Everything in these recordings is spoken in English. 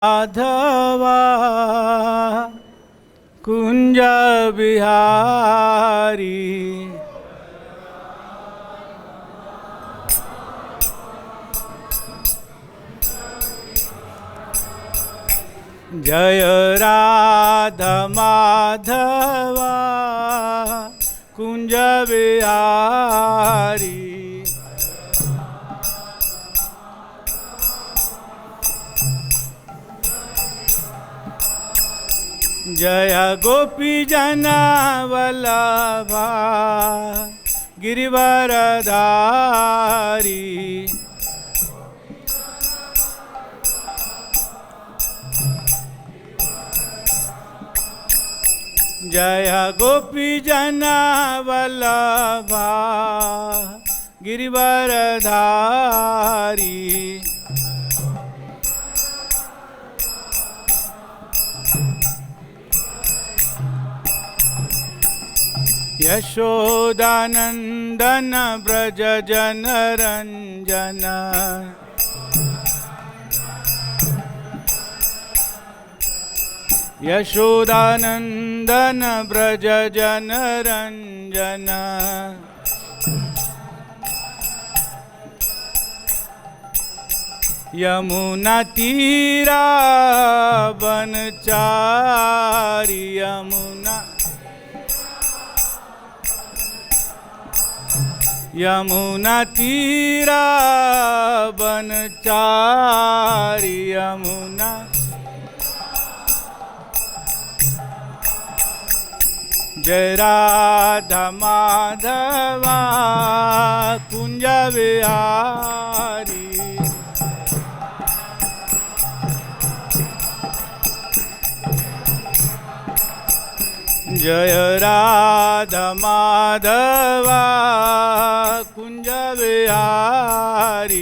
माधवा कुंज बिहारी जय राधा माधवा कुंज बिहारी जय गोपी जना वल्लभा गिरिवरधारी जय गोपी जना वल्लभा गिरिवरधारी यशोदानंदन ब्रज जन रंजन यशोदानंदन ब्रज जन रंजन यमुना तीरा बनचारी यमुना तीरा बनचारी यमुना जय राधा माधवा कुंज बिहारी जय राधा माधवा कुंज बिहारी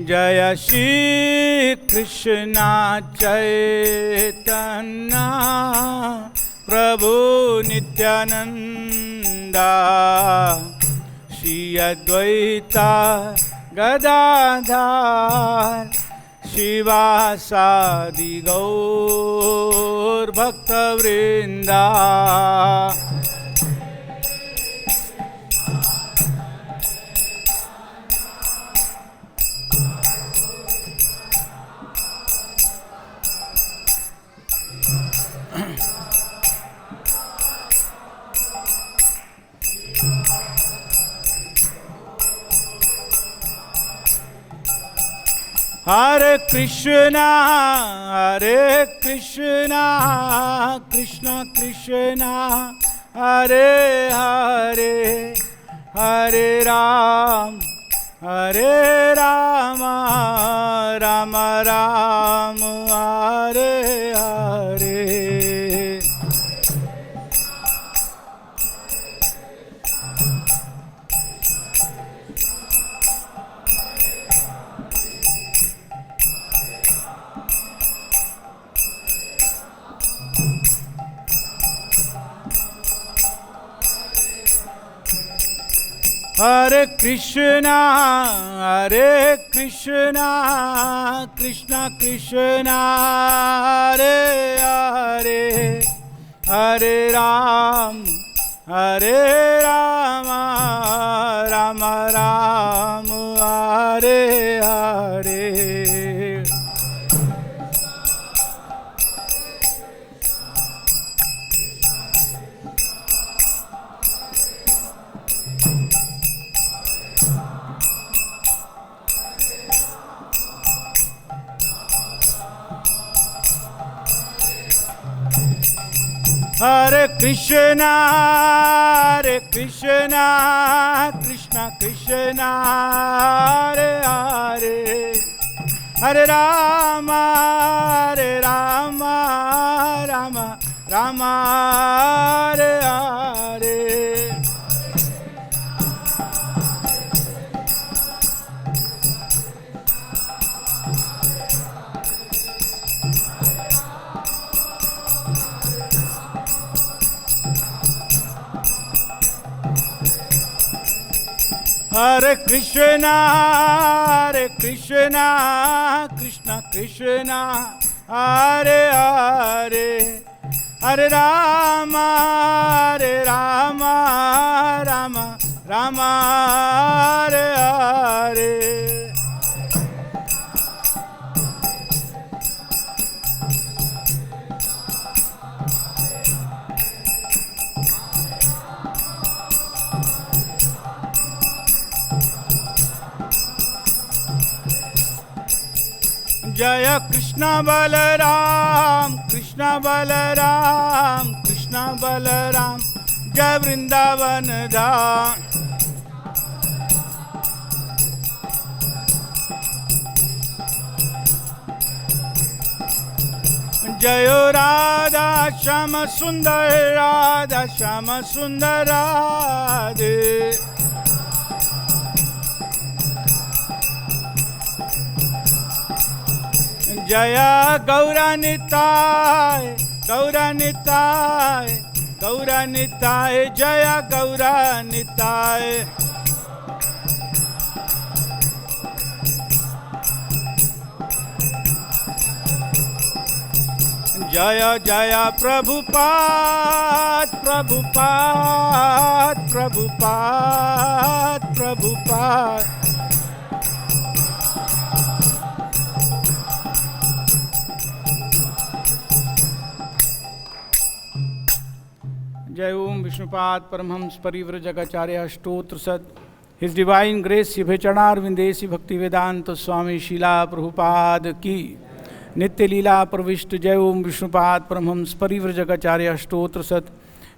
जय श्री कृष्ण चैतन्य प्रभु नित्यानंदा श्री अद्वैता गदाधर शिवासादि गौर भक्तवृंदा Hare Krishna, Krishna Krishna, Hare Hare, Hare Ram, Hare Rama, Rama Rama, Hare Hare. Hare Krishna, Krishna Krishna, Hare Hare, Hare Ram, Hare Rama, Rama Rama, Hare Hare. Hare Krishna, Krishna Krishna, Hare Hare, Hare Rama, Rama Rama, Hare Hare. Hare Krishna, Hare Krishna, Krishna Krishna, Hare Hare, Hare Rama, Hare Rama, Rama Rama, Hare Hare. Jaya Krishna Balaram, Krishna Balaram, Krishna Balaram, Jai Vrindavan Dham. Jayo Radha Shama Sundar, Radha Shama Sundar Radhe. Jaya Gaura Nitāy, Gaura Nitāy, Gaura Nitāy, Jaya Gaura Nitāy. Jaya Jaya Prabhupada, Prabhupada, Prabhupada, Prabhupada. Jai Om Vishnupat Paramhams Parivrajagacharya Stottra Sad. His Divine Grace Bhechanar Vindesi Bhakti Vedanta Swami Srila Prabhupada Ki Nitya Leela Pravishta. Jai Om Vishnupat Paramhams Parivrajagacharya Stottra Sad.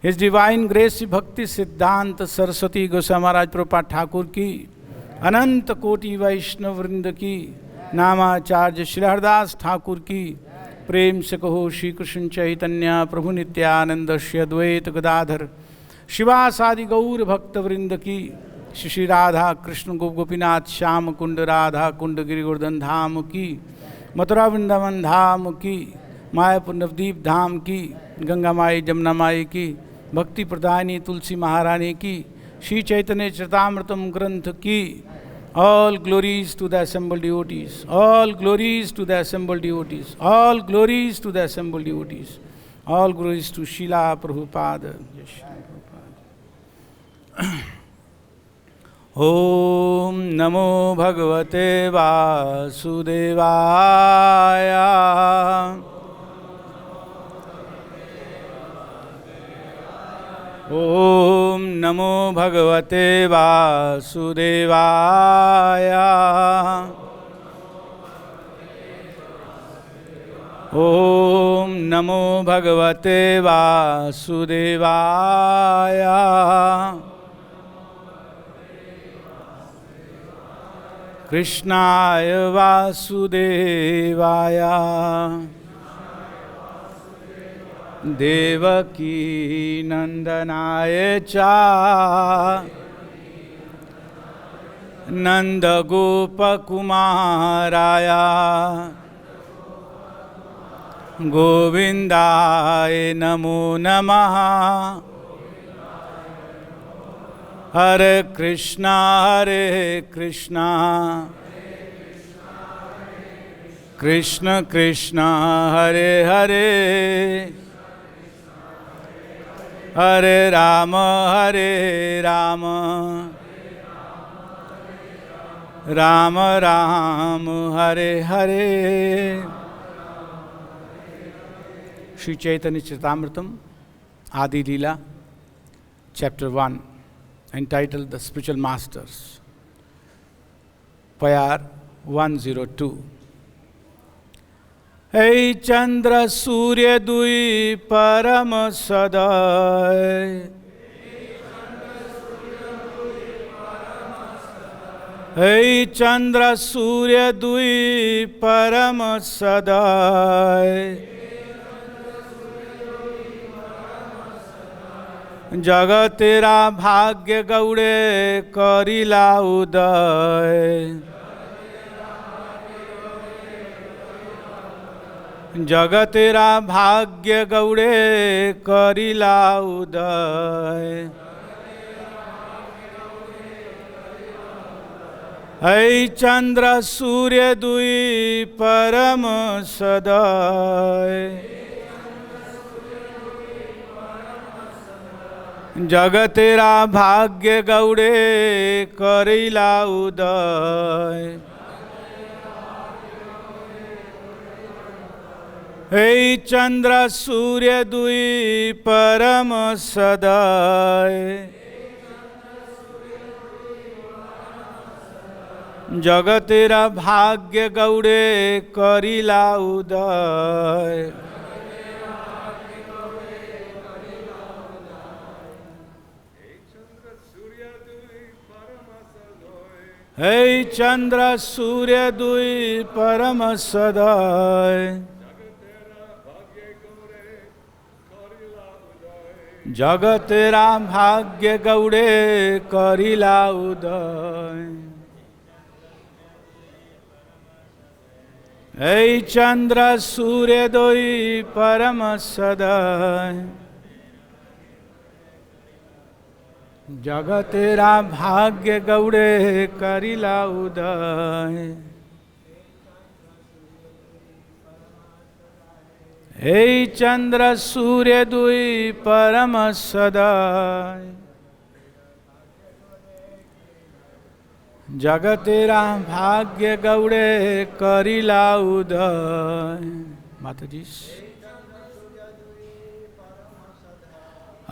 His Divine Grace Bhakti Siddhanta Saraswati Goswami Maharaj Prabhupada Thakur Ki Ananta Koti Vaishnav Vrinda Ki Namacharya Shri Haridas Thakur Ki प्रेम से कहो श्री कृष्ण चैतन्य प्रभु नित्यानंद श्री अद्वैत गदाधर शिवासादि गौर भक्त वृंद की श्री राधा कृष्ण गोपीनाथ श्याम कुंड राधा कुंड गिरि गोवर्धन धाम की मथुरा वृंदावन धाम की मायापुर नवद्वीप धाम की गंगा माई जमुना माई की भक्ति प्रदायिनी तुलसी महारानी की श्री चैतन्य चरितामृतम ग्रंथ की. All glories to the assembled devotees, all glories to the assembled devotees, all glories to the assembled devotees, all glories to Srila Prabhupada. Om Namo Bhagavate Vasudevaya. Om Namo Bhagavate Vasudevaya. Om Namo Bhagavate Vasudevaya. Krishnaya Vasudevaya. Devaki Nandanaya Cha Nanda Gopa Kumaraya Govindaya Namo Namaha. Hare Krishna, Hare Krishna, Krishna Krishna, Hare Hare, Hare Rama, Hare Rama, Rama Rama, Hare Hare. Sri Chaitanya Charitamrita, Adi Leela, Chapter 1, entitled The Spiritual Masters, Payar 102. Hey Chandra Surya Dui Parama sadaya. Hey Chandra Surya Dui Parama sadaya. jagatera bhāgye gauḍe karilā udaya. jagatera bhāgye gauḍe karilā udaya. ऐ चंद्र सूर्य दुई परम सदाय जगतेरा भाग्य गौड़े करिला उदय हे चंद्र सूर्य दुई परम सदाय जगतेरा भाग्य गौड़े करिला उदय हे चंद्र सूर्य दुई परम सदाय जगतेरा भाग्य गौड़े करिला उदय हे चंद्र सूर्य दुई परम सदाय जगतेरा भाग्य गौड़े करिला उदय हे चंद्र सूर्य दुई परम सदाय जगतेरा भाग्य गौड़े करिला उदय। माता जी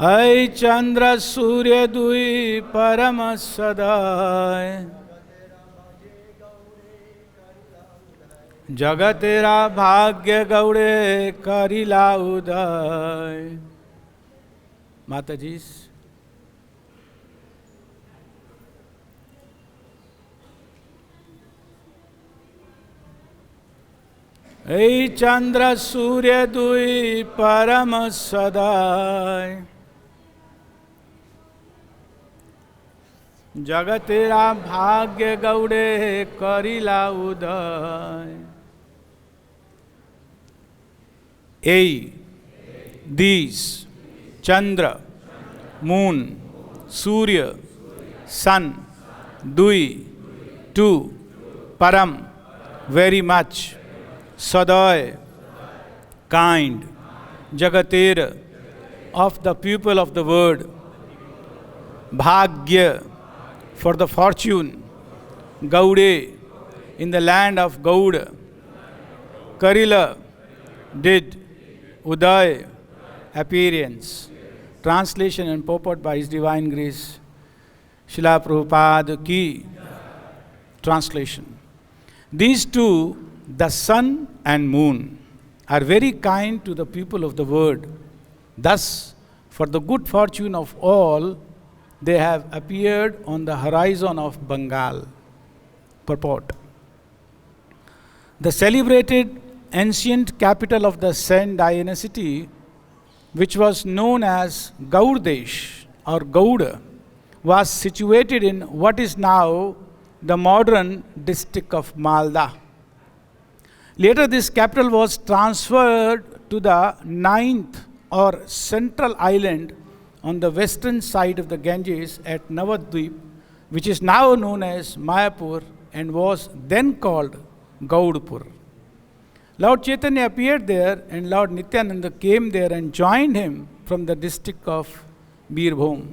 ऐ चंद्र सूर्य दुई परम सदाय जगतेरा भाग्य गौड़े करिला उदय। माता जी ऐ चंद्र सूर्य दुई परम सदाय जगतेरा भाग्य गौड़े करिला उदय। These Chandra, Moon, Surya, Sun, Dui, two, Param, very much, sadaya, kind, jagatera, of the people of the world, bhāgye, for the fortune, gauḍe, in the land of Gauḍa, karilā, did, udaya, appearance. Translation and purport by His Divine Grace, Srila Prabhupada Ki. Translation. These two, the sun and moon, are very kind to the people of the world. Thus, for the good fortune of all, they have appeared on the horizon of Bengal. Purport. The celebrated ancient capital of the Sena dynasty, which was known as Gauḍadeśa or Gauḍa, was situated in what is now the modern district of Maldah. Later, this capital was transferred to the ninth or central island on the western side of the Ganges at Navadvīpa, which is now known as Māyāpur and was then called Gauḍapura. Lord Caitanya appeared there, and Lord Nityānanda came there and joined him from the district of Birbhum.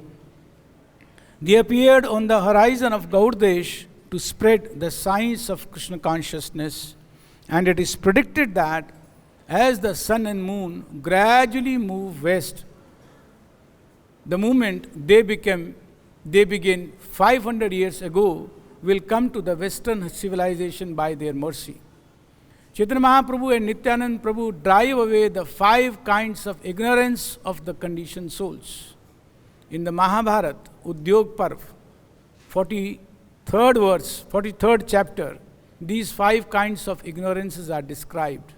They appeared on the horizon of Gauḍadeśa to spread the signs of Kṛṣṇa consciousness, and it is predicted that as the sun and moon gradually move west, the moment they begin 500 years ago, will come to the Western civilization by their mercy. Chaitanya Mahaprabhu and Nityananda Prabhu drive away the 5 kinds of ignorance of the conditioned souls. In the Mahabharata, Udyog Parv, 43rd verse, 43rd chapter, these 5 kinds of ignorances are described.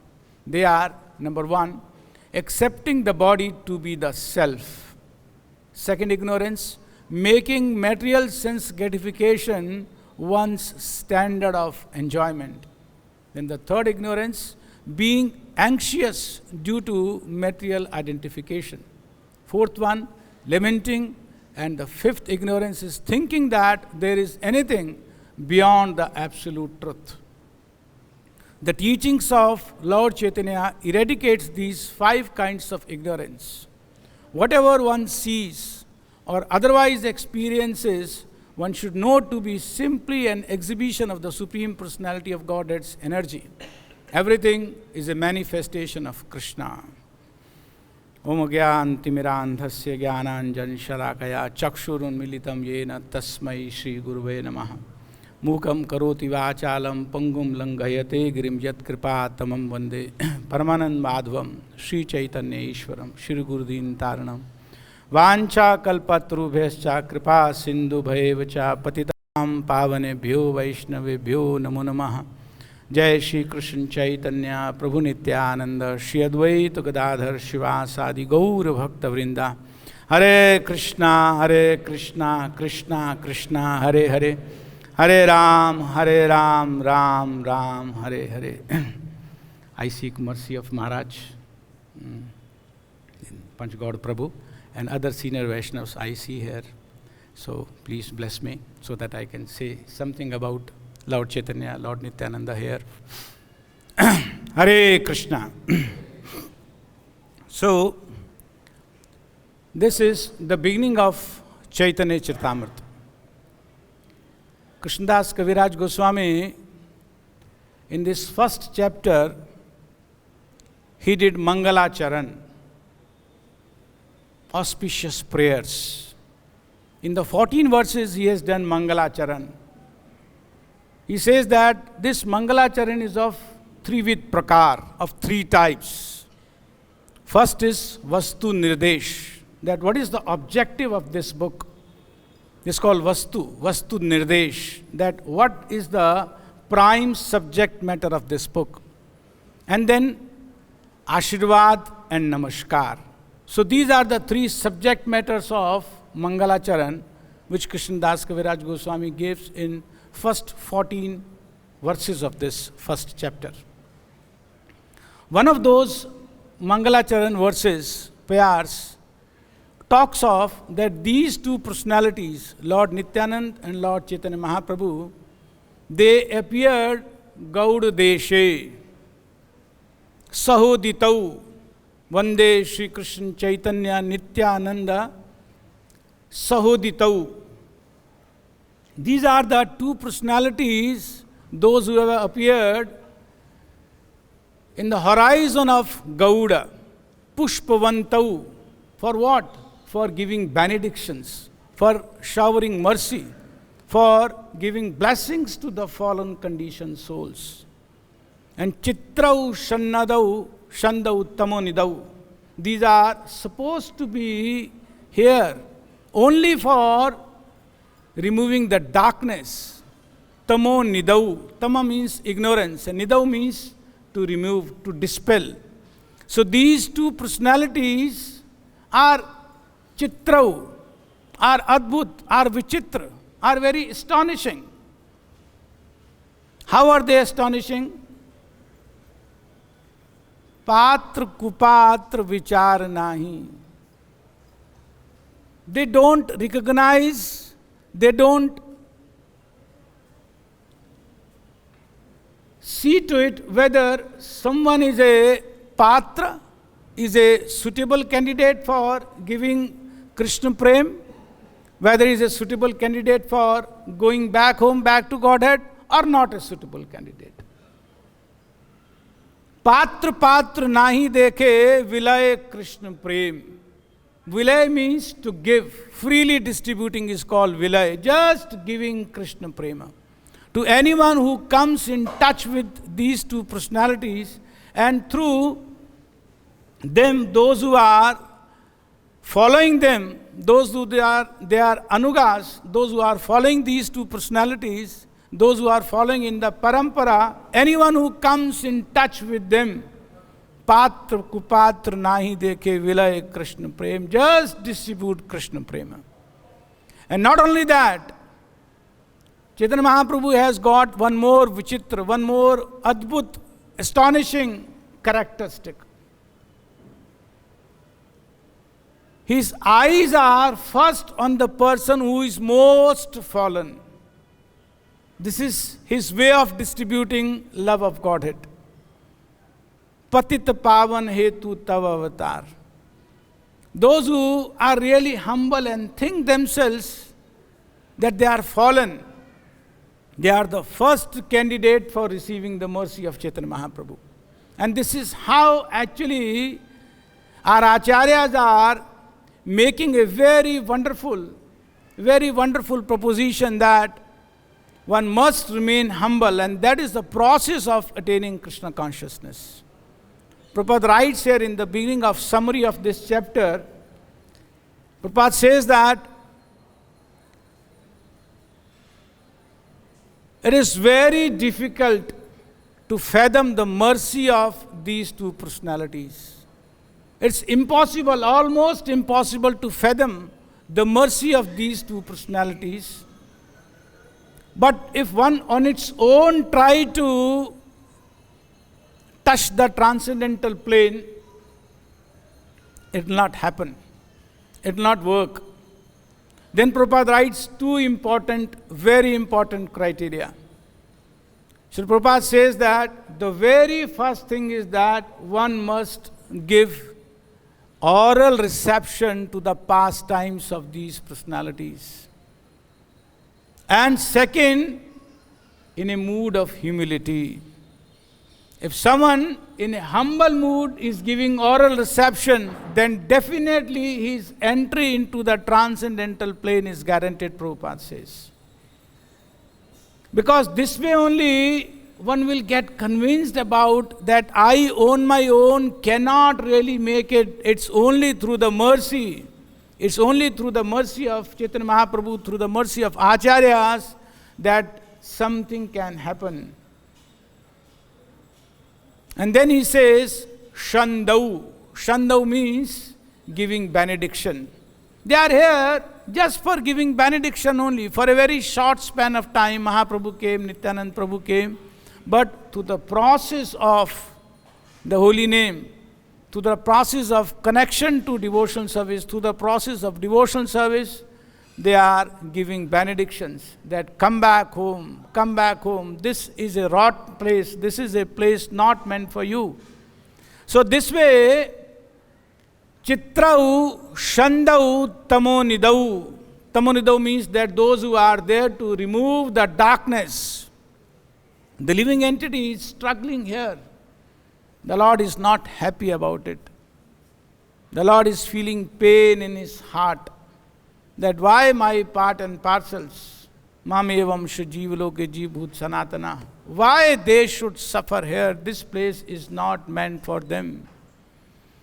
They are, number 1, accepting the body to be the self. Second ignorance, making material sense gratification one's standard of enjoyment. Then the third ignorance, being anxious due to material identification. Fourth one, lamenting. And the fifth ignorance is thinking that there is anything beyond the absolute truth. The teachings of Lord Caitanya eradicates these 5 kinds of ignorance. Whatever one sees or otherwise experiences, one should know to be simply an exhibition of the Supreme Personality of Godhead's energy. Everything is a manifestation of Kṛṣṇa. Om Gyantimirandhasya Gyananjan Shalakaya Chakshurunmilitam Yena Tasmai Shri Guruve Namaha. Mukam Karoti Vachalam Pangum Langayate Girim Yat Kripa Tamam Vande Paramanand Madhvam Shri Caitanya Ishwaram Shri Gurudin Taranam Vancha Kalpatrubhyascha Kripa Sindhu Bhayevacha Patitam Pavanebhyo Vaishnavebhyo Namo Namaha. Jai Shri Kṛṣṇa Caitanya Prabhu Nityānanda Shri Advaita Gadadhar Shivasadi Gaura Bhakta Vrinda. Hare Kṛṣṇa Krishna Krishna Hare Hare Hare Ram, Ram, Hare Hare. I seek mercy of Maharaj, Panch God Prabhu, and other senior Vaishnavas I see here. So please bless me so that I can say something about Lord Caitanya, Lord Nityānanda here. Hare Kṛṣṇa. So, this is the beginning of Caitanya Charitamrita. Krishnadas Kaviraj Goswami, in this first chapter, he did Mangalacharan, auspicious prayers. In the 14 verses, he has done Mangalacharan. He says that this Mangalacharan is of Trivid Prakar, of 3 types. First is Vastu Nirdesh, that what is the objective of this book? This is called Vastu Nirdesh, that what is the prime subject matter of this book. And then Ashirvad and Namaskar. So these are the 3 subject matters of Mangalacharan, which Krishnadas Kaviraj Goswami gives in first 14 verses of this first chapter. One of those Mangalacharan verses, pairs, talks of that these 2 personalities, Lord Nityananda and Lord Chaitanya Mahaprabhu, they appeared Gauḍadeśa, Sahoditau, Vande Shri Kṛṣṇa Caitanya Nityānanda, Sahoditau. These are the 2 personalities, those who have appeared in the horizon of Gauḍa, Pushpavantau. For what? For giving benedictions, for showering mercy, for giving blessings to the fallen conditioned souls. And Chitrau Shannadau Shandau Tamonidau. These are supposed to be here only for removing the darkness. Tamo Nidau. Tama means ignorance, and Nidau means to remove, to dispel. So these 2 personalities are Chitrau, are Adbhut, are Vichitra, are very astonishing. How are they astonishing? Patra kupatra vichar nahi. They don't recognize, they don't see to it whether someone is a patra, is a suitable candidate for giving Kṛṣṇa Prem, whether he is a suitable candidate for going back home, back to Godhead, or not a suitable candidate. Patra nahi dekhe vilay Kṛṣṇa Prem. Vilay means to give. Freely distributing is called vilay. Just giving Kṛṣṇa Prema. To anyone who comes in touch with these 2 personalities, and through them, those who are following them, those who they are anugas, those who are following these 2 personalities, those who are following in the parampara, anyone who comes in touch with them, patra kupatra nahi dekhe vilay Kṛṣṇa Prem, just distribute Kṛṣṇa Prema. And not only that, Chaitanya Mahaprabhu has got one more vichitra, one more adbhut, astonishing characteristic. His eyes are first on the person who is most fallen. This is his way of distributing love of Godhead. Patit pavan hetu tava avatar. Those who are really humble and think themselves that they are fallen, they are the first candidate for receiving the mercy of Chaitanya Mahaprabhu. And this is how actually our acharyas are making a very wonderful proposition that one must remain humble, and that is the process of attaining Krishna consciousness. Prabhupada writes here in the beginning of summary of this chapter, Prabhupada says that it is very difficult to fathom the mercy of these two personalities. It's impossible, almost impossible to fathom the mercy of these two personalities. But if one on its own try to touch the transcendental plane, it will not happen. It will not work. Then Prabhupada writes two important, very important criteria. Srila Prabhupada says that the very first thing is that one must give oral reception to the pastimes of these personalities. And second, in a mood of humility. If someone in a humble mood is giving oral reception, then definitely his entry into the transcendental plane is guaranteed, Prabhupada says. Because this way only one will get convinced about that I on my own cannot really make it. It's only through the mercy. It's only through the mercy of Chaitanya Mahaprabhu, through the mercy of Acharyas, that something can happen. And then he says, Shandau. Shandau means giving benediction. They are here just for giving benediction only. For a very short span of time, Mahaprabhu came, Nityananda Prabhu came. But to the process of the holy name, to the process of connection to devotional service, to the process of devotional service, they are giving benedictions that come back home, come back home. This is a rotten place. This is a place not meant for you. So this way, Chitrau, Shandau, Tamonidau. Tamonidau means that those who are there to remove the darkness. The living entity is struggling here. The Lord is not happy about it. The Lord is feeling pain in his heart. That why my part and parcels, Mamevam Shajivaloke Jibhut Sanatana, why they should suffer here? This place is not meant for them.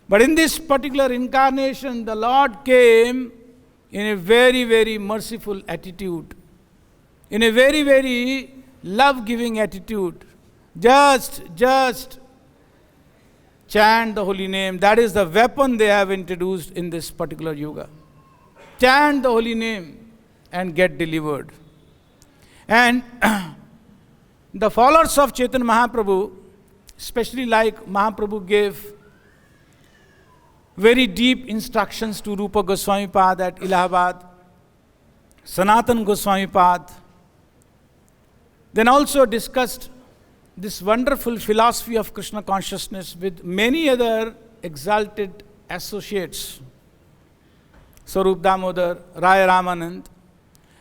But in this particular incarnation, the Lord came in a very, very merciful attitude, in a very, very love-giving attitude. Just chant the holy name. That is the weapon they have introduced in this particular yoga. Chant the holy name and get delivered. And the followers of Chaitanya Mahaprabhu, especially like Mahaprabhu gave very deep instructions to Rupa Goswami Pad at Allahabad, Sanatan Goswami Pad, then also discussed this wonderful philosophy of Krishna consciousness with many other exalted associates, Sarup Damodar, Raya Ramanand,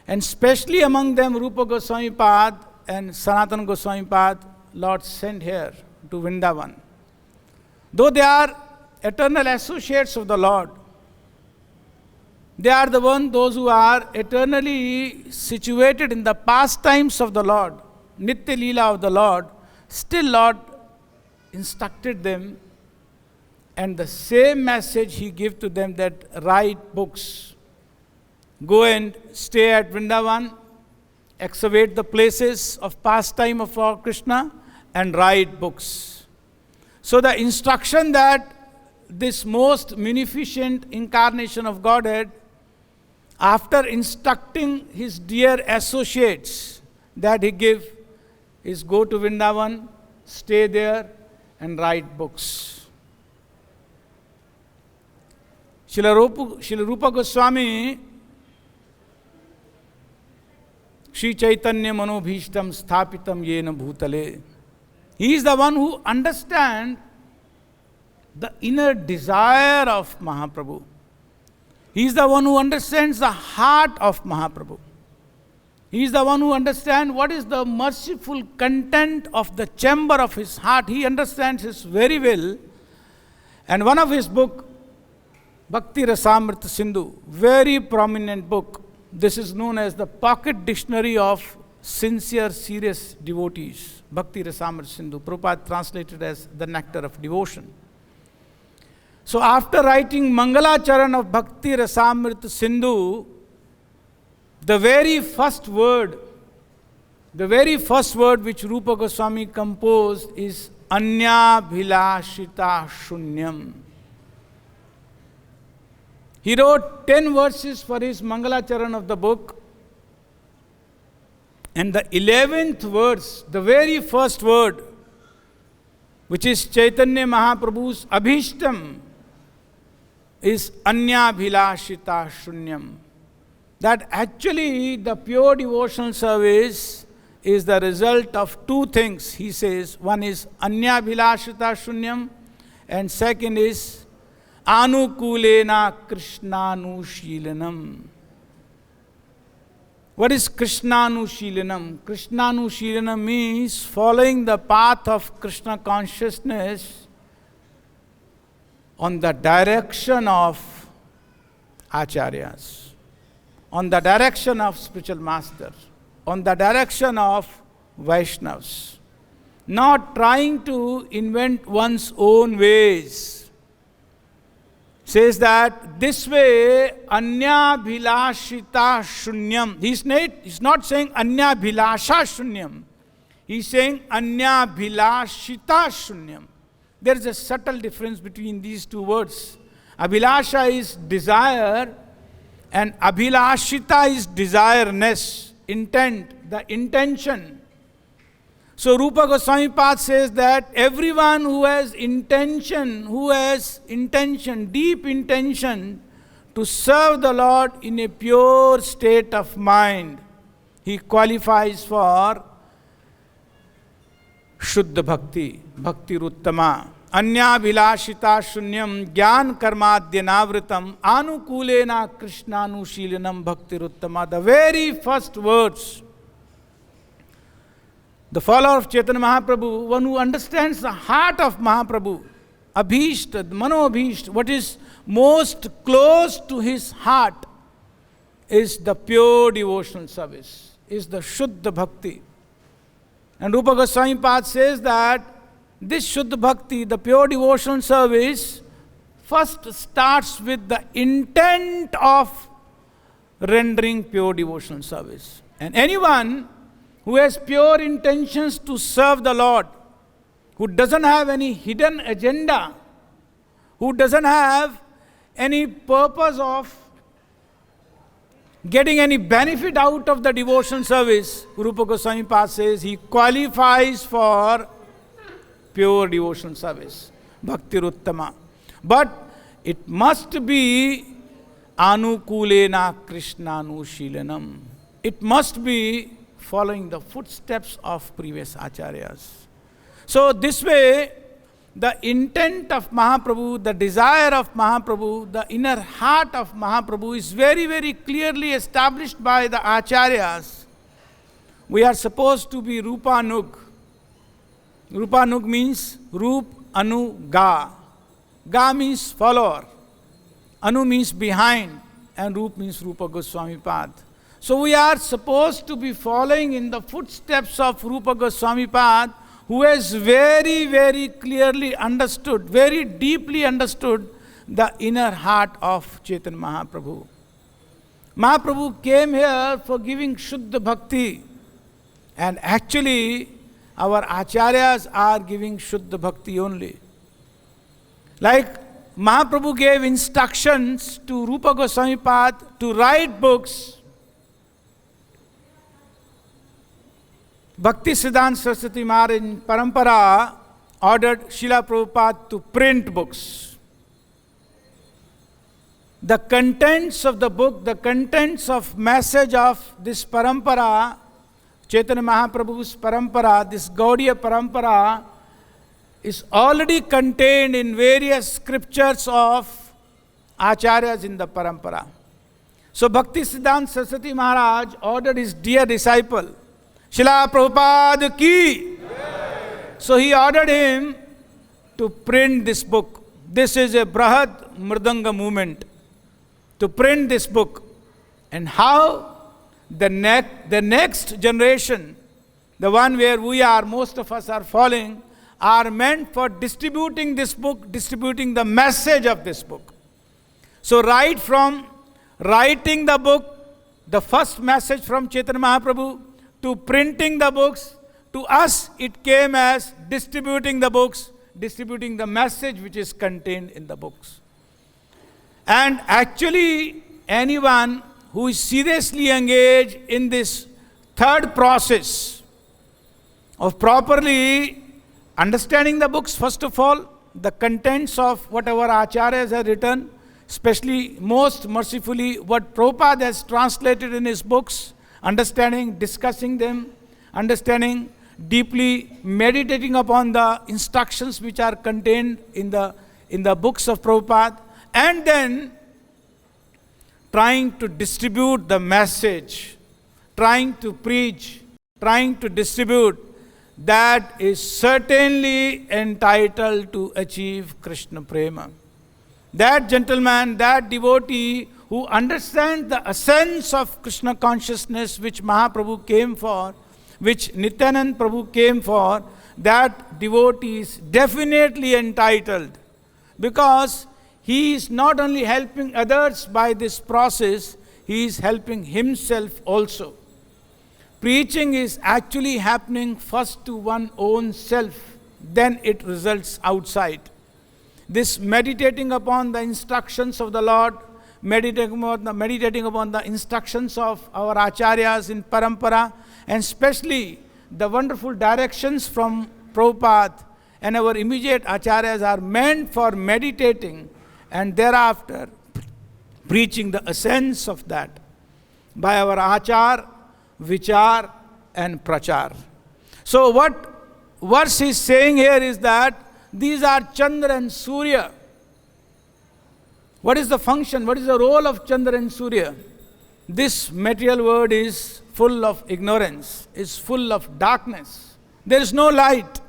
and especially among them Rupa Goswami Pad and Sanatan Goswami Pad, Lord sent here to Vrindavan. Though they are eternal associates of the Lord, they are those who are eternally situated in the pastimes of the Lord, Nitya Leela of the Lord. Still Lord instructed them, and the same message he gave to them, that write books. Go and stay at Vrindavan, excavate the places of pastime of Lord Krishna, and write books. So the instruction that this most munificent incarnation of Godhead, after instructing his dear associates, that he gave is go to Vrindavan, stay there, and write books. Srila Rupa Goswami Shri Caitanya manobhishtam sthapitam yena bhutale. He is the one who understands the inner desire of Mahaprabhu. He is the one who understands the heart of Mahaprabhu. He is the one who understands what is the merciful content of the chamber of his heart. He understands this very well. And one of his book, Bhakti Rasamrita Sindhu, very prominent book. This is known as the pocket dictionary of sincere, serious devotees. Bhakti Rasamrita Sindhu, Prabhupada translated as the nectar of devotion. So after writing Mangalacharan of Bhakti Rasamrita Sindhu, the very first word which Rupa Goswami composed is Anyabhilashita Shunyam. He wrote 10 verses for his Mangalacharan of the book. And the 11th verse, the very first word, which is Chaitanya Mahaprabhu's Abhishtam, is Anyabhilashita Shunyam. That actually the pure devotional service is the result of two things. He says, one is Anyabhilashita Shunyam, and second is Anukulena Kṛṣṇanuṣīlanam. What is Kṛṣṇanuṣīlanam? Kṛṣṇanuṣīlanam means following the path of Kṛṣṇa consciousness on the direction of acharyas, on the direction of spiritual masters, on the direction of Vaishnavas. Not trying to invent one's own ways. Says that this way, Anyabhilashita Shunyam. He's not saying Anyabhilasha Shunyam. He's saying Anyabhilashita Shunyam. There is a subtle difference between these two words. Abhilasha is desire, and Abhilashita is desireness, intent, the intention. So Rupa Goswami Pad says that everyone who has intention, deep intention to serve the Lord in a pure state of mind, he qualifies for Shuddha Bhakti, Bhakti Ruttama. Anyabhilashita Shunyam Gyan Karmadhyanavritam Anukulena Kṛṣṇanuṣīlanam Bhakti Ruttama. The very first words. The follower of Chaitanya Mahaprabhu, one who understands the heart of Mahaprabhu, Abhishta, Mano Abhishta, what is most close to his heart is the pure devotional service, is the Shuddha Bhakti. And Rupa Goswami Pad says that this Shuddha Bhakti, the pure devotional service, first starts with the intent of rendering pure devotional service. And anyone who has pure intentions to serve the Lord, who doesn't have any hidden agenda, who doesn't have any purpose of getting any benefit out of the devotion service, Rupa Goswami Pad says he qualifies for pure devotion service, Bhakti Ruttama. But it must be Anukulena Kṛṣṇanuṣīlanam. It must be following the footsteps of previous acharyas. So this way, the intent of Mahaprabhu, the desire of Mahaprabhu, the inner heart of Mahaprabhu is very, very clearly established by the acharyas. We are supposed to be Rupanug. Rupanug means Rup Anu Ga. Ga means follower. Anu means behind. And Rup means Rupa Goswami Pad. So we are supposed to be following in the footsteps of Rupa Goswami Pad, who has very, very clearly understood, very deeply understood the inner heart of Chaitanya Mahaprabhu. Mahaprabhu came here for giving Shuddha Bhakti, and actually our acharyas are giving Shuddha Bhakti only. Like Mahaprabhu gave instructions to Rupa Goswami Pad to write books. Bhakti Siddhanta Saraswati Maharaj in Parampara ordered Srila Prabhupada to print books. The contents of the book, the contents of message of this Parampara Chaitanya Mahaprabhu's parampara, this Gaudiya parampara, is already contained in various scriptures of acharyas in the parampara. So Bhakti Siddhanta Saraswati Maharaj ordered his dear disciple, Srila Prabhupada ki. So he ordered him to print this book. This is a Brahad Mridanga movement. To print this book. And how the next generation, the one where we are, most of us are following, are meant for distributing this book, distributing the message of this book. So right from writing the book, the first message from Chaitanya Mahaprabhu, to printing the books, to us it came as distributing the books, distributing the message which is contained in the books. And actually, anyone who is seriously engaged in this third process of properly understanding the books, first of all, the contents of whatever acharyas have written, especially most mercifully what Prabhupada has translated in his books, understanding, discussing them, understanding, deeply meditating upon the instructions which are contained in the books of Prabhupada, and then trying to distribute the message, trying to preach, trying to distribute, that is certainly entitled to achieve Krishna Prema. That gentleman, that devotee who understands the essence of Krishna consciousness which Mahaprabhu came for, which Nityananda Prabhu came for, that devotee is definitely entitled, because he is not only helping others by this process, he is helping himself also. Preaching is actually happening first to one's own self, then it results outside. This meditating upon the instructions of the Lord, meditating upon the instructions of our acharyas in parampara, and especially the wonderful directions from Prabhupada and our immediate acharyas are meant for meditating and thereafter preaching the essence of that by our achar, vichar and prachar. So what verse is saying here is that these are Chandra and Sūrya. What is the function? What is the role of Chandra and Sūrya? This material world is full of ignorance, is full of darkness. There is no light.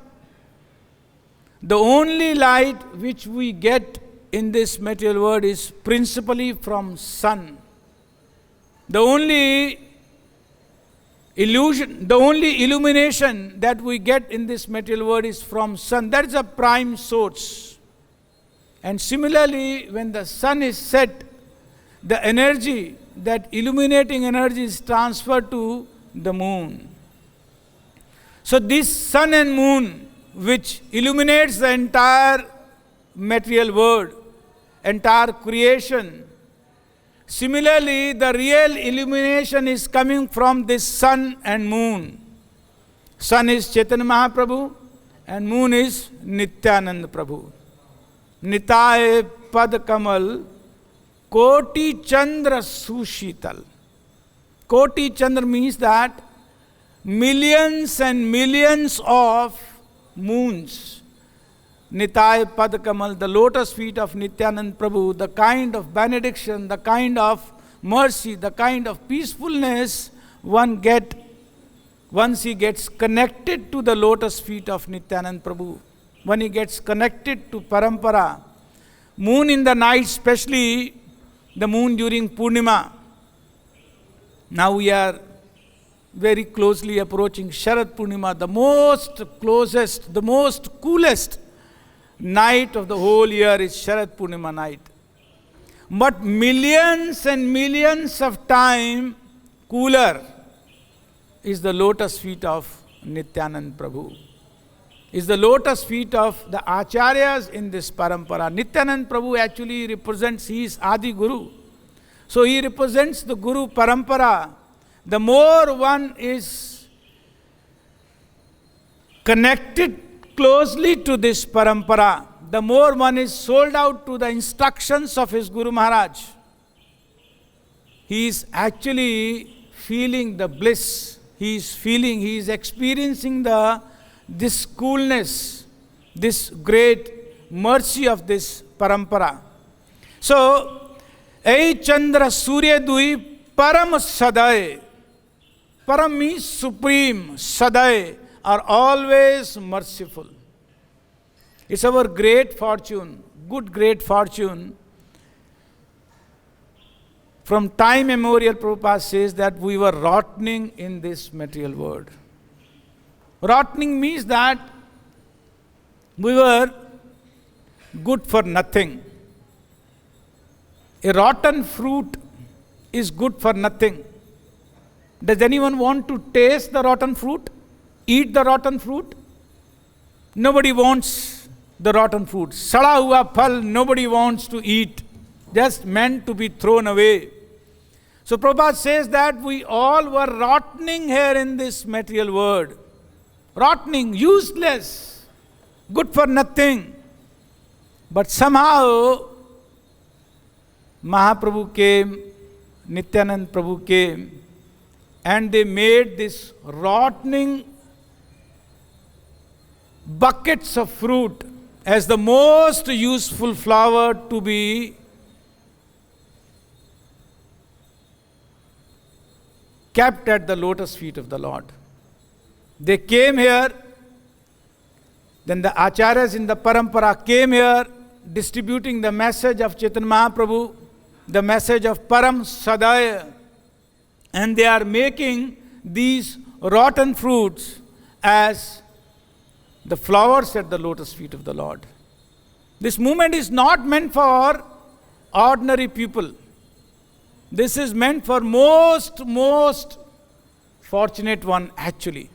The only light which we get in this material world is principally from sun. The only illusion, the only illumination that we get in this material world is from sun. That is a prime source. And similarly, when the sun is set, the energy, that illuminating energy is transferred to the moon. So this sun and moon, which illuminates the entire material world, entire creation, similarly, the real illumination is coming from this sun and moon. Sun is Chaitanya Mahaprabhu and moon is Nityananda Prabhu. Nitaye pad kamal koti chandra sushital. Koti chandra means that millions and millions of moons. Nitaye pad kamal, the lotus feet of Nityananda Prabhu, the kind of benediction, the kind of mercy, the kind of peacefulness one get once he gets connected to the lotus feet of Nityananda Prabhu. When he gets connected to parampara, moon in the night, especially the moon during Purnima. Now we are very closely approaching Sharad Purnima, the most closest, the most coolest night of the whole year is Sharad Purnima night. But millions and millions of times cooler is the lotus feet of Nityananda Prabhu. Is the lotus feet of the acharyas in this parampara. Nityananda Prabhu actually represents, he is Adi Guru. So he represents the Guru parampara. The more one is connected closely to this parampara, the more one is sold out to the instructions of his Guru Maharaj. He is actually feeling the bliss. he is feeling, he is experiencing this coolness, this great mercy of this parampara. So, Ei Chandra Surya Dui Param Sadaya. Param means supreme, sadaya are always merciful. It's our great fortune, good great fortune. From time immemorial, Prabhupada says that we were rotting in this material world. Rotting means that we were good for nothing. A rotten fruit is good for nothing. Does anyone want to taste the rotten fruit? Eat the rotten fruit? Nobody wants the rotten fruit. Sada hua phal, nobody wants to eat. Just meant to be thrown away. So Prabhupada says that we all were rotting here in this material world. Rotting, useless, good for nothing. But somehow, Mahaprabhu came, Nityananda Prabhu came, and they made this rotting buckets of fruit as the most useful flower to be kept at the lotus feet of the Lord. They came here, then the acharyas in the parampara came here distributing the message of Chaitanya Mahaprabhu, the message of Param Sadaya, and they are making these rotten fruits as the flowers at the lotus feet of the Lord. This movement is not meant for ordinary people. This is meant for most fortunate one actually.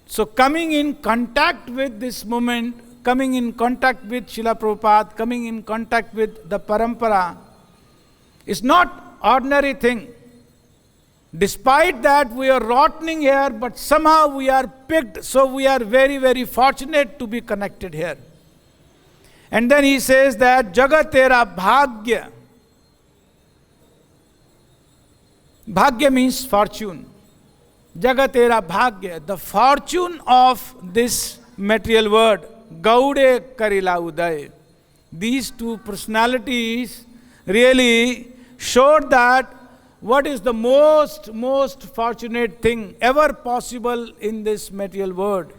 So coming in contact with this movement, coming in contact with Srila Prabhupada, coming in contact with the parampara is not ordinary thing. Despite that we are rotting here, but somehow we are picked, so we are very fortunate to be connected here. And then he says that jagatera bhāgye. Bhagye means fortune. Jagatera bhāgye, the fortune of this material world. Gauḍe karilā udaya. These two personalities really showed that what is the most fortunate thing ever possible in this material world.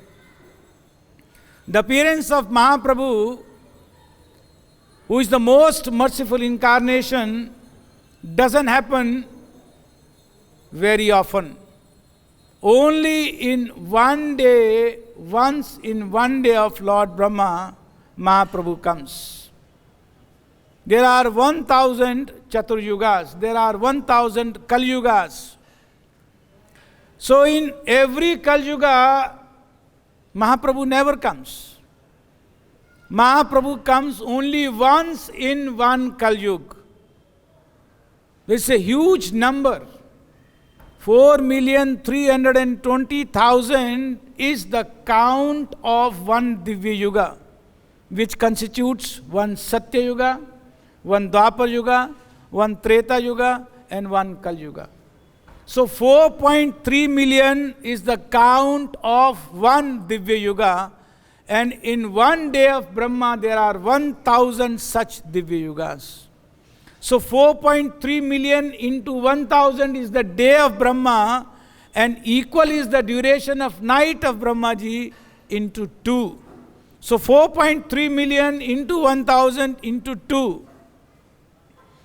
The appearance of Mahaprabhu, who is the most merciful incarnation, doesn't happen very often. Only in one day, once in one day of Lord Brahma, Mahaprabhu comes. There are 1000 Chaturyugas, there are 1000 Kalyugas. So in every Kalyuga, Mahaprabhu never comes. Mahaprabhu comes only once in one Kalyug. This is a huge number. 4,320,000 is the count of one Divya Yuga, which constitutes one Satya Yuga, one Dwapar Yuga, one Treta Yuga, and one Kal Yuga. So 4.3 million is the count of one Divya Yuga, and in one day of Brahma there are 1000 such Divya Yugas. So 4.3 million into 1000 is the day of Brahma, and equal is the duration of night of Brahmaji into 2. So 4.3 million into 1000 into 2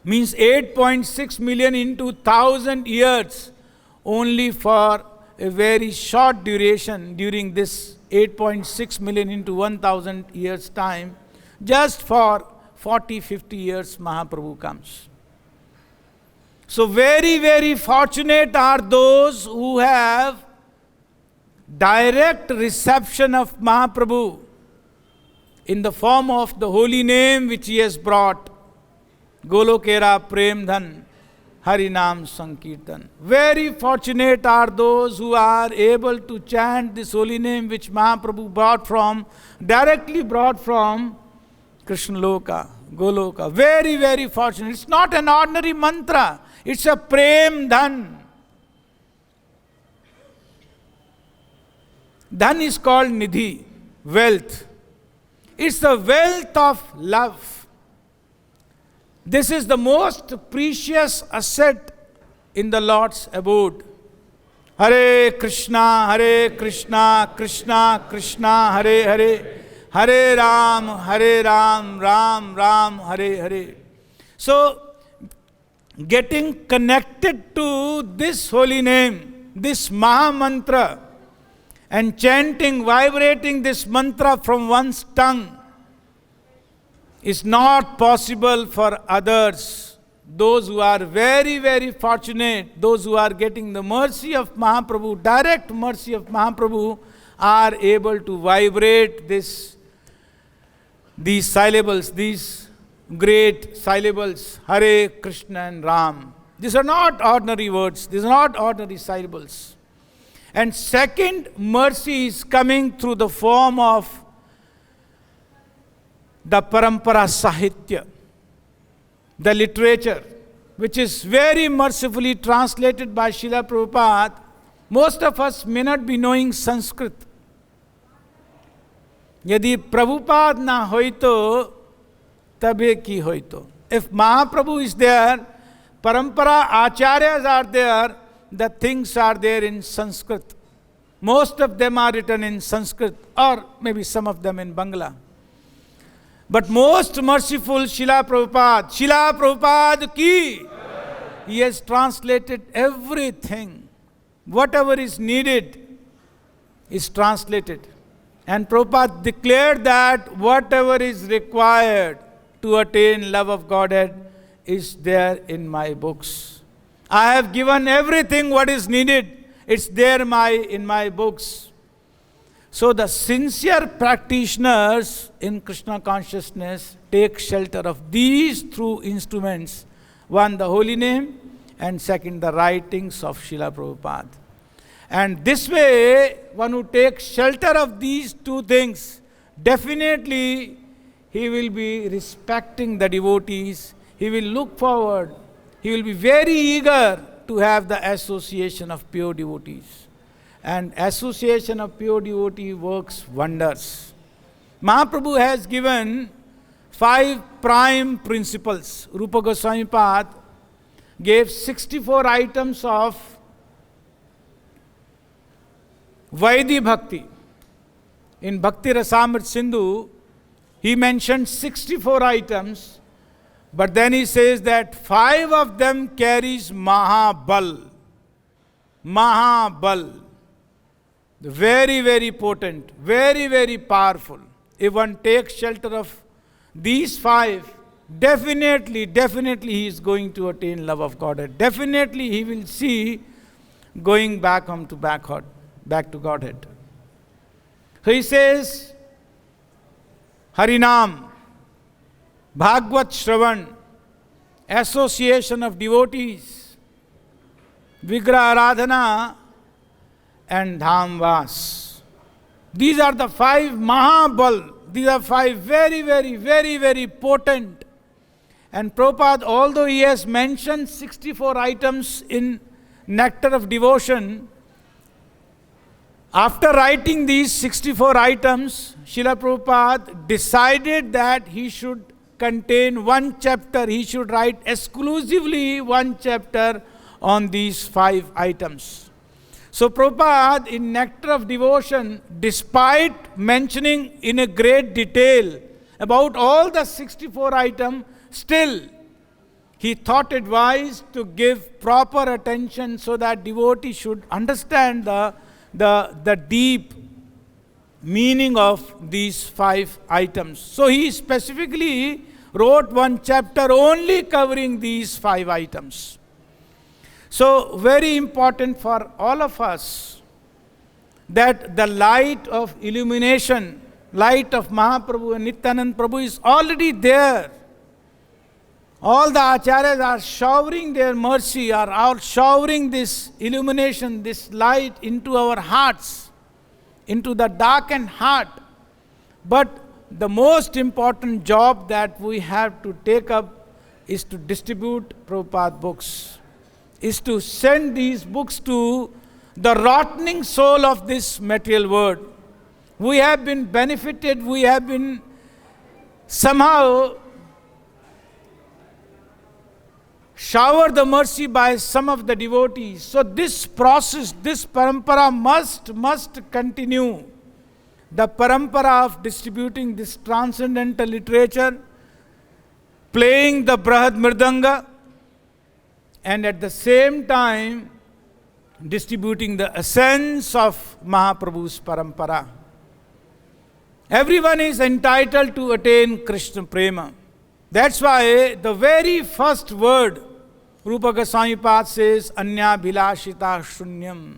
means 8.6 million into 1000 years, only for a very short duration during this 8.6 million into 1000 years time, just for 40-50 years Mahaprabhu comes. So very fortunate are those who have direct reception of Mahaprabhu in the form of the holy name which he has brought. Golokera Prem Dhan Harinam Sankirtan. Very fortunate are those who are able to chant this holy name which Mahaprabhu directly brought from Kṛṣṇa Loka, Goloka. Very fortunate. It's not an ordinary mantra. It's a Prem Dhan. Dhan is called nidhi, wealth. It's the wealth of love. This is the most precious asset in the Lord's abode. Hare Krishna, Krishna Krishna, Hare Hare, Hare Ram, Ram Ram, Hare Hare. So, getting connected to this holy name, this Maha Mantra, and chanting, vibrating this mantra from one's tongue is not possible for others. Those who are very, very fortunate, those who are getting the mercy of Mahaprabhu, direct mercy of Mahaprabhu, are able to vibrate these syllables, these great syllables, Hare Krishna and Ram. These are not ordinary words, these are not ordinary syllables. And second mercy is coming through the form of the parampara sahitya, the literature, which is very mercifully translated by Srila Prabhupada. Most of us may not be knowing Sanskrit. Yadi Prabhupada na hoito, tabe ki hoito. If Mahaprabhu is there, parampara acharyas are there, the things are there in Sanskrit. Most of them are written in Sanskrit, or maybe some of them in Bangla. But most merciful Srila Prabhupada ki, he has translated everything. Whatever is needed is translated. And Prabhupada declared that whatever is required to attain love of Godhead is there in my books. I have given everything what is needed. It's there in my books. So the sincere practitioners in Krishna consciousness take shelter of these two instruments. One, the holy name, and second, the writings of Srila Prabhupada. And this way, one who takes shelter of these two things, definitely he will be respecting the devotees. He will look forward. He will be very eager to have the association of pure devotees. And association of pure devotee works wonders. Mahaprabhu has given 5 prime principles. Rupa Goswami Pad gave 64 items of Vaidhi Bhakti. In Bhakti Rasamrit Sindhu, he mentioned 64 items. But then he says that 5 of them carries Mahabal. Mahabal. Very, very potent, very, very powerful. If one takes shelter of these 5, definitely he is going to attain love of Godhead. Definitely he will see going back to Godhead. So he says, Harinam, Bhagavad Shravan, association of devotees, Vigraha Aradhana, and Dhamvas. These are the 5 Mahabal. These are 5 very, very, very, very potent. And Prabhupada, although he has mentioned 64 items in Nectar of Devotion, after writing these 64 items, Srila Prabhupada decided that he should contain 1 chapter. He should write exclusively 1 chapter on these 5 items. So Prabhupada in Nectar of Devotion, despite mentioning in a great detail about all the 64 items, still he thought it wise to give proper attention so that devotee should understand the deep meaning of these 5 items. So he specifically wrote 1 chapter only covering these 5 items. So very important for all of us that the light of illumination, light of Mahaprabhu and Nityananda Prabhu is already there. All the acharyas are showering their mercy, are showering this illumination, this light into our hearts, into the darkened heart. But the most important job that we have to take up is to distribute Prabhupada books, is to send these books to the rotting soul of this material world. We have been benefited, we have been somehow showered the mercy by some of the devotees. So this process, this parampara must continue. The parampara of distributing this transcendental literature, playing the Brahad Mridanga, and at the same time distributing the essence of Mahaprabhu's parampara. Everyone is entitled to attain Krishna Prema. That's why the very first word Rupa Goswami Pad says, Anya Bhilashita Shunyam.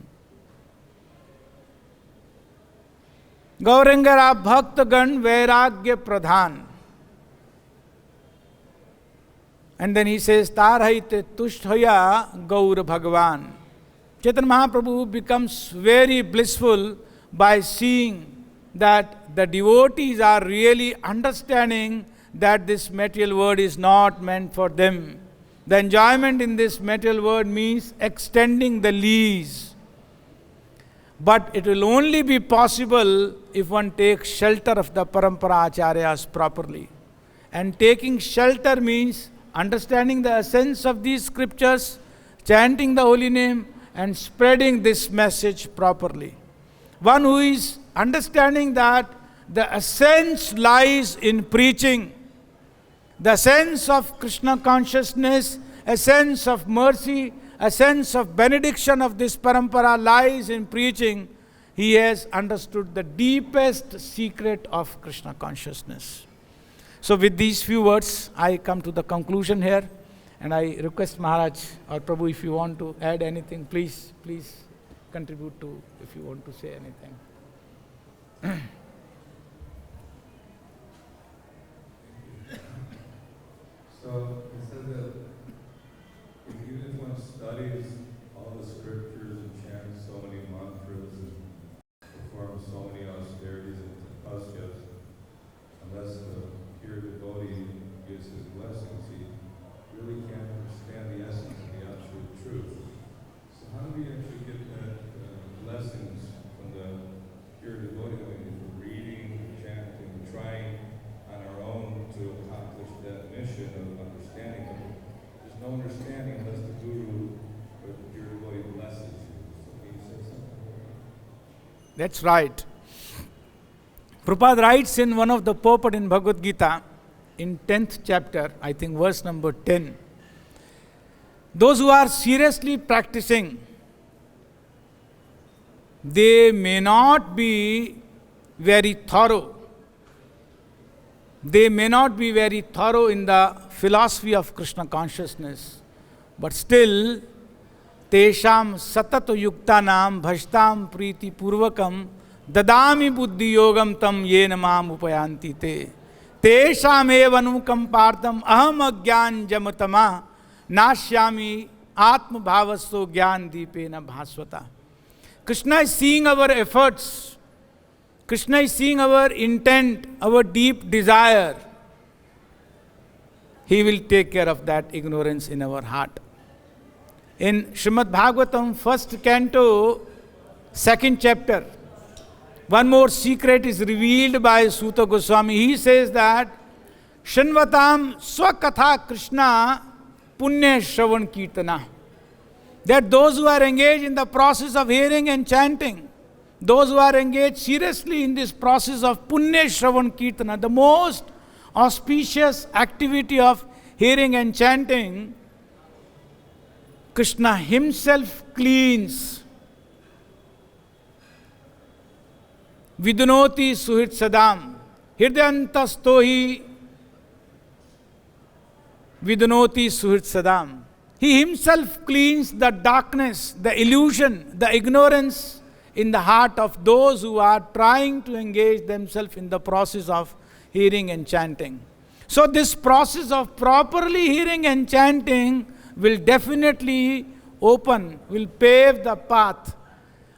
Gaurangara Bhaktagan Vairagya Pradhan. And then he says, Tarhaite Tushtaya Gaur Bhagavan. Chaitanya Mahaprabhu becomes very blissful by seeing that the devotees are really understanding that this material world is not meant for them. The enjoyment in this material world means extending the lease. But it will only be possible if one takes shelter of the parampara acharyas properly. And taking shelter means understanding the essence of these scriptures, chanting the holy name, and spreading this message properly. One who is understanding that the essence lies in preaching, the sense of Krishna consciousness, a sense of mercy, a sense of benediction of this parampara lies in preaching. He has understood the deepest secret of Krishna consciousness. So with these few words, I come to the conclusion here, and I request Maharaj or Prabhu, if you want to add anything, please contribute to, if you want to say anything. So it said that even if one studies all the scriptures and chants so many mantras and performs so many austerities and tapasyas, unless the pure devotee gives his blessings, he really can't understand the essence of the absolute truth. So how do we actually get that blessings from the pure devotee? I mean, if we're reading, chanting, trying on our own to accomplish that mission of understanding, there's no understanding unless the Guru or the pure devotee blesses you. So can you say something? That's right. Prabhupada writes in one of the Purport in Bhagavad-Gita, in 10th chapter, I think verse number 10, those who are seriously practicing, they may not be very thorough. They may not be very thorough in the philosophy of Krishna consciousness, but still, tesham satato yuktanam bhajtam priti purvakam dadami buddhi yogam tam yena mam upayanti te. Tesham evanukam partam aham agyan jamatama nashyami atma bhavasto gyan deepena bhasvata. Krishna is seeing our efforts. Krishna is seeing our intent, our deep desire. He will take care of that ignorance in our heart. In Srimad Bhagavatam, 1st canto, 2nd chapter, one more secret is revealed by Suta Goswami. He says that, Shanvatam swakatha Krishna punya shravan kirtana. That those who are engaged in the process of hearing and chanting, those who are engaged seriously in this process of punya shravan kirtana, the most auspicious activity of hearing and chanting, Krishna himself cleans. Vidunoti suhit sadam. Hridyantastohi vidunoti suhit sadam. He himself cleans the darkness, the illusion, the ignorance in the heart of those who are trying to engage themselves in the process of hearing and chanting. So this process of properly hearing and chanting will definitely will pave the path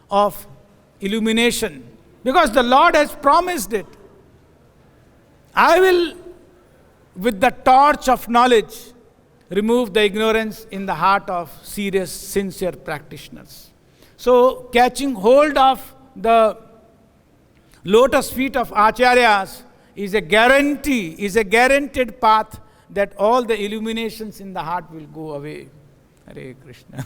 of illumination. Because the Lord has promised it. I will, with the torch of knowledge, remove the ignorance in the heart of serious, sincere practitioners. So catching hold of the lotus feet of acharyas is a guarantee, is a guaranteed path that all the illuminations in the heart will go away. Hare Krishna.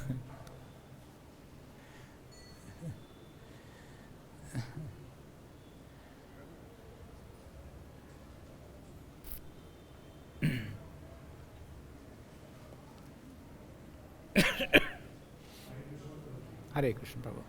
Hare Krishna, Prabhu.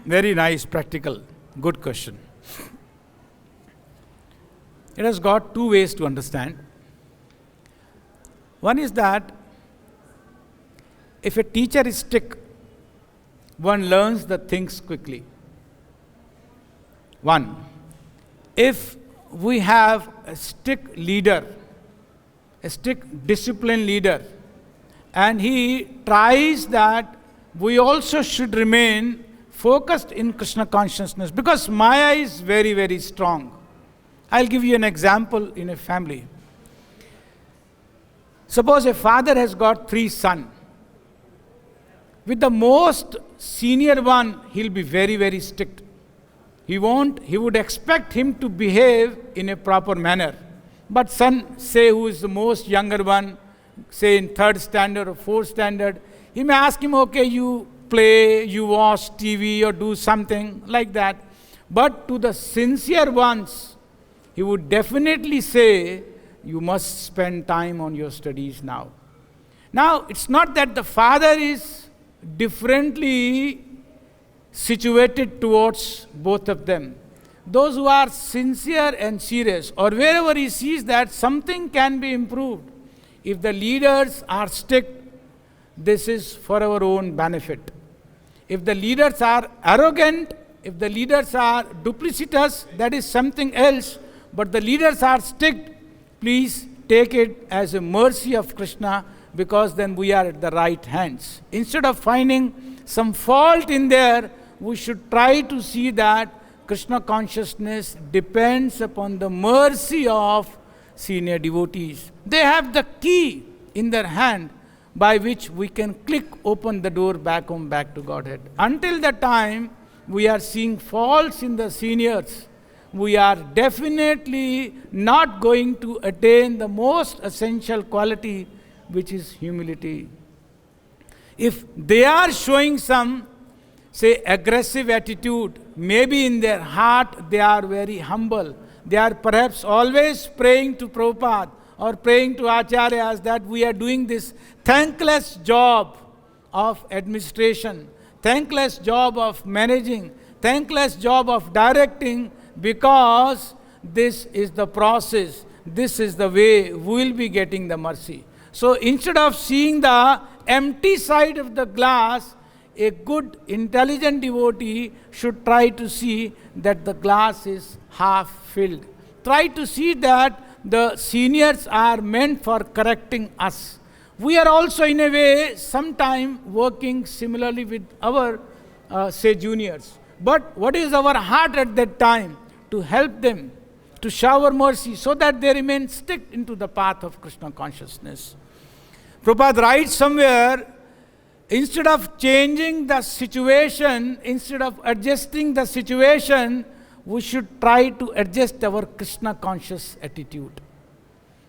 Very nice, practical, good question. It has got two ways to understand. One is that if a teacher is strict, one learns the things quickly. One, if we have a strict leader, a strict disciplined leader, and he tries that we also should remain focused in Krishna consciousness, because Maya is very, very strong. I'll give you an example in a family. Suppose a father has got 3 sons. With the most senior one, he'll be very, very strict. He would expect him to behave in a proper manner. But son, say, who is the most younger one, say in 3rd standard or 4th standard, he may ask him, okay, you play, you watch TV or do something like that. But to the sincere ones, he would definitely say, you must spend time on your studies now. Now, it's not that the father is differently situated towards both of them. Those who are sincere and serious, or wherever he sees that something can be improved, if the leaders are strict, this is for our own benefit. If the leaders are arrogant, if the leaders are duplicitous, that is something else. But the leaders are strict, please take it as a mercy of Krishna, because then we are at the right hands. Instead of finding some fault in there, we should try to see that Krishna consciousness depends upon the mercy of senior devotees. They have the key in their hand by which we can click open the door back home, back to Godhead. Until that time, we are seeing faults in the seniors. We are definitely not going to attain the most essential quality, which is humility. If they are showing some, say, aggressive attitude, maybe in their heart they are very humble. They are perhaps always praying to Prabhupada or praying to acharyas that we are doing this thankless job of administration, thankless job of managing, thankless job of directing, because this is the process, this is the way we will be getting the mercy. So instead of seeing the empty side of the glass, a good, intelligent devotee should try to see that the glass is half filled. Try to see that the seniors are meant for correcting us. We are also in a way sometime working similarly with our, say, juniors. But what is our heart at that time? To help them, to shower mercy, so that they remain stick into the path of Krishna consciousness. Prabhupada writes somewhere, instead of changing the situation, instead of adjusting the situation, we should try to adjust our Krishna conscious attitude.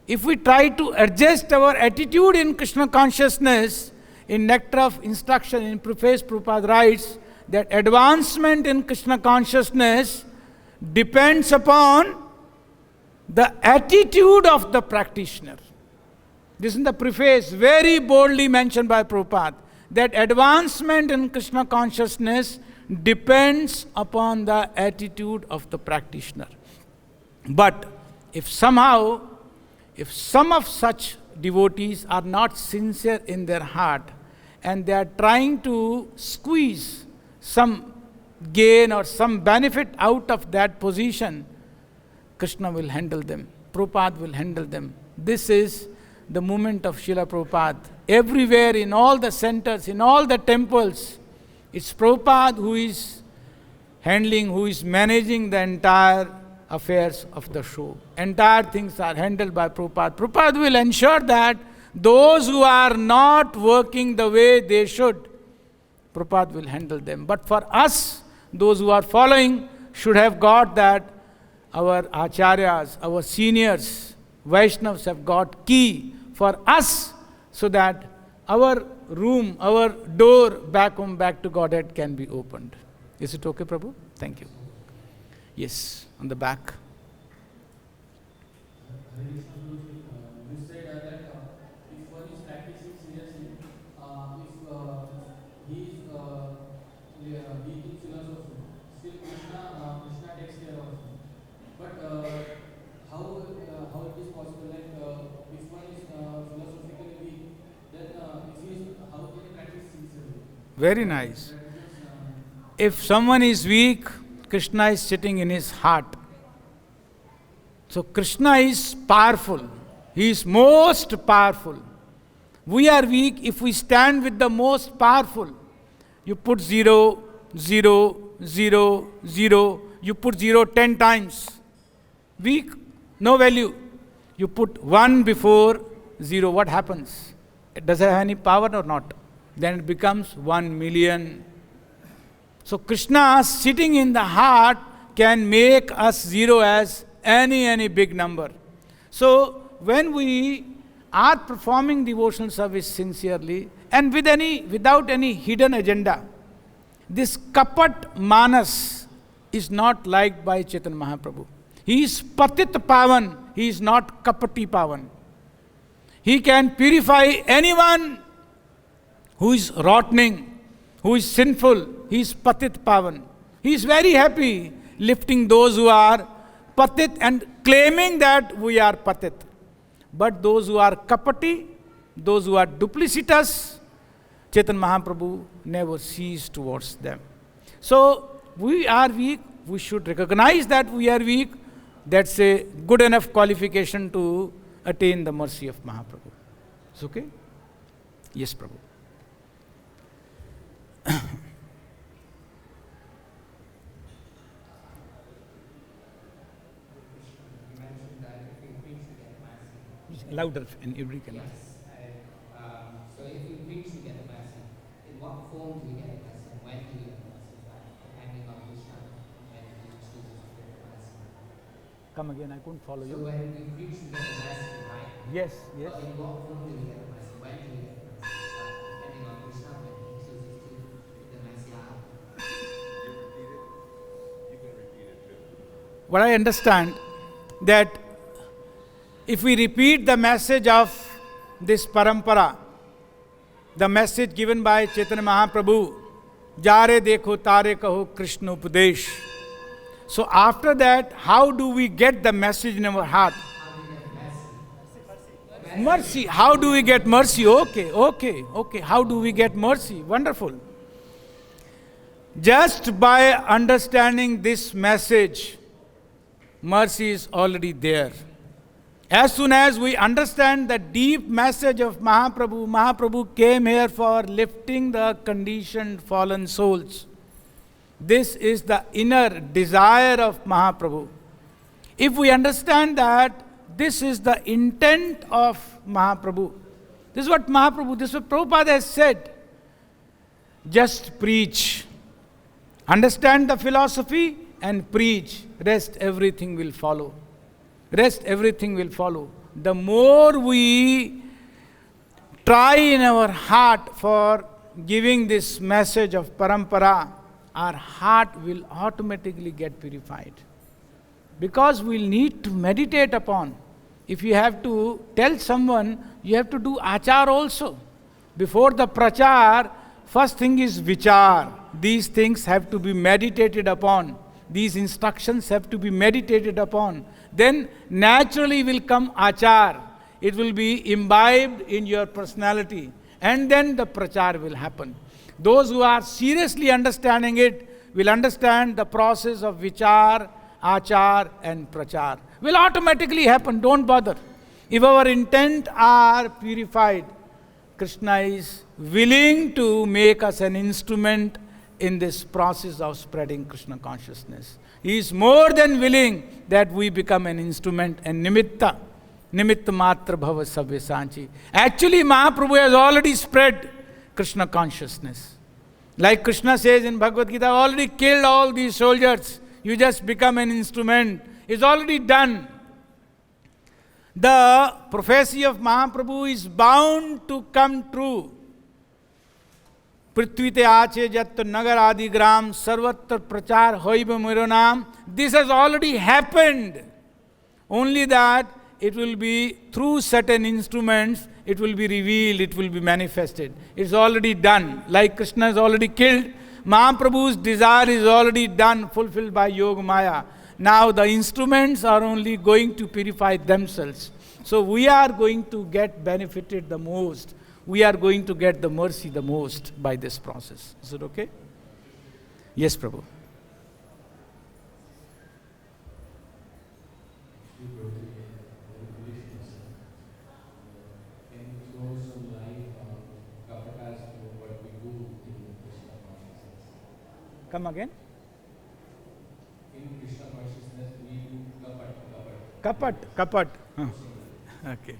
If we try to adjust our attitude in Krishna consciousness, in Nectar of Instruction, in Preface, Prabhupada writes that advancement in Krishna consciousness depends upon the attitude of the practitioner. This is in the preface, very boldly mentioned by Prabhupada, that advancement in Krishna consciousness depends upon the attitude of the practitioner. But if some of such devotees are not sincere in their heart and they are trying to squeeze some gain or some benefit out of that position, Krishna will handle them. Prabhupada will handle them. This is the movement of Srila Prabhupada. Everywhere, in all the centers, in all the temples, it's Prabhupada who is handling, who is managing the entire affairs of the show. Entire things are handled by Prabhupada. Prabhupada will ensure that those who are not working the way they should, Prabhupada will handle them. But for us, those who are following, should have got that our acharyas, our seniors, Vaishnavas have got key for us so that our room, our door back home, back to Godhead can be opened. Is it okay, Prabhu? Thank you. Yes, on the back. You said that if one is practicing seriously, if he is weak in philosophy, still Krishna takes care of him. But how it is possible? Like if one is philosophically weak, then how can he practice sincerely? Very nice. If someone is weak, Krishna is sitting in his heart. So Krishna is powerful. He is most powerful. We are weak if we stand with the most powerful. You put 0, 0, 0, 0. You put 0 10 times. Weak, no value. You put 1 before 0. What happens? Does it have any power or not? Then it becomes 1 million. So Krishna sitting in the heart can make us 0 as any big number. So when we are performing devotional service sincerely and without any hidden agenda, this kapat manas is not liked by Chaitanya Mahaprabhu. He is patit pavan, he is not kapati pavan. He can purify anyone who is rotting, who is sinful. He is patit pavan. He is very happy lifting those who are patit and claiming that we are patit. But those who are kapati, those who are duplicitous, Chaitanya Mahaprabhu never sees towards them. So we are weak. We should recognize that we are weak. That's a good enough qualification to attain the mercy of Mahaprabhu. It's okay? Yes, Prabhu. Louder and every can. Yes. So if you preach, you get a blessing. In what form do you get a blessing? When do you get a blessing? Depending on Krishna, when he chooses to get a blessing. Come again, I couldn't follow So you. when you preach, you get a blessing, right? Yes, yes. In what form do you get a blessing? When do you get a blessing? Depending on Krishna, when he chooses to get the blessing out. You can repeat it too. What I understand that if we repeat the message of this parampara, the message given by Chaitanya Mahaprabhu, Jare dekho tare kaho Krishna upadesh. So after that, how do we get the message in our heart? Mercy. How do we get mercy? Okay. How do we get mercy? Wonderful. Just by understanding this message, mercy is already there. As soon as we understand the deep message of Mahaprabhu, Mahaprabhu came here for lifting the conditioned fallen souls. This is the inner desire of Mahaprabhu. If we understand that this is the intent of Mahaprabhu, this is what Prabhupada has said. Just preach. Understand the philosophy and preach. Rest everything will follow. The more we try in our heart for giving this message of parampara, our heart will automatically get purified. Because we'll need to meditate upon. If you have to tell someone, you have to do achar also. Before the prachar, first thing is vichar. These things have to be meditated upon. These instructions have to be meditated upon. Then naturally will come achar. It will be imbibed in your personality. And then the prachar will happen. Those who are seriously understanding it will understand the process of vichar, achar and prachar. Will automatically happen, don't bother. If our intent are purified, Kṛṣṇa is willing to make us an instrument in this process of spreading Kṛṣṇa consciousness. He is more than willing that we become an instrument and nimitta. Nimitta matra bhava sabya sanchi. Actually, Mahaprabhu has already spread Kṛṣṇa consciousness. Like Kṛṣṇa says in Bhagavad-Gita, I've already killed all these soldiers. You just become an instrument. It's already done. The prophecy of Mahaprabhu is bound to come true. Prithvite āche jat nagar adi gram sarvatra prachar hoiba mero naam. This has already happened. Only that it will be through certain instruments, it will be revealed, it will be manifested. It's already done. Like Kṛṣṇa has already killed, Mahaprabhu's desire is already done, fulfilled by Yoga Maya. Now the instruments are only going to purify themselves. So we are going to get benefited the most. We are going to get the mercy the most by this process. Is it okay? Yes, Prabhu. Come again? In Kṛṣṇa consciousness, we do Kapat. Okay.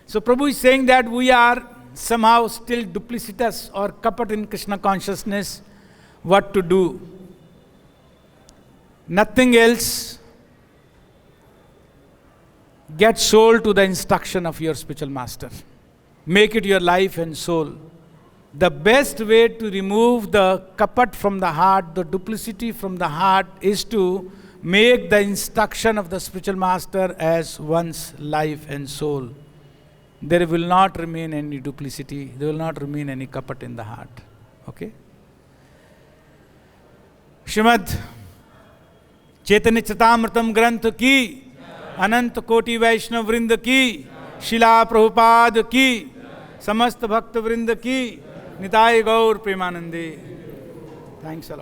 So Prabhu is saying that we are somehow still duplicitous or kapat in Kṛṣṇa consciousness. What to do? Nothing else. Get soul to the instruction of your spiritual master. Make it your life and soul. The best way to remove the kapat from the heart, the duplicity from the heart, is to make the instruction of the spiritual master as one's life and soul. There will not remain any duplicity, there will not remain any kapat in the heart. Okay? Śrīmad Caitanya Charitamrita Granth ki, Ananta Koti Vaishnava Vrinda ki, Śrīla Prabhupada ki, Samasta Bhakta Vrinda ki, Nitāya Gaur Premanande. Thanks a lot.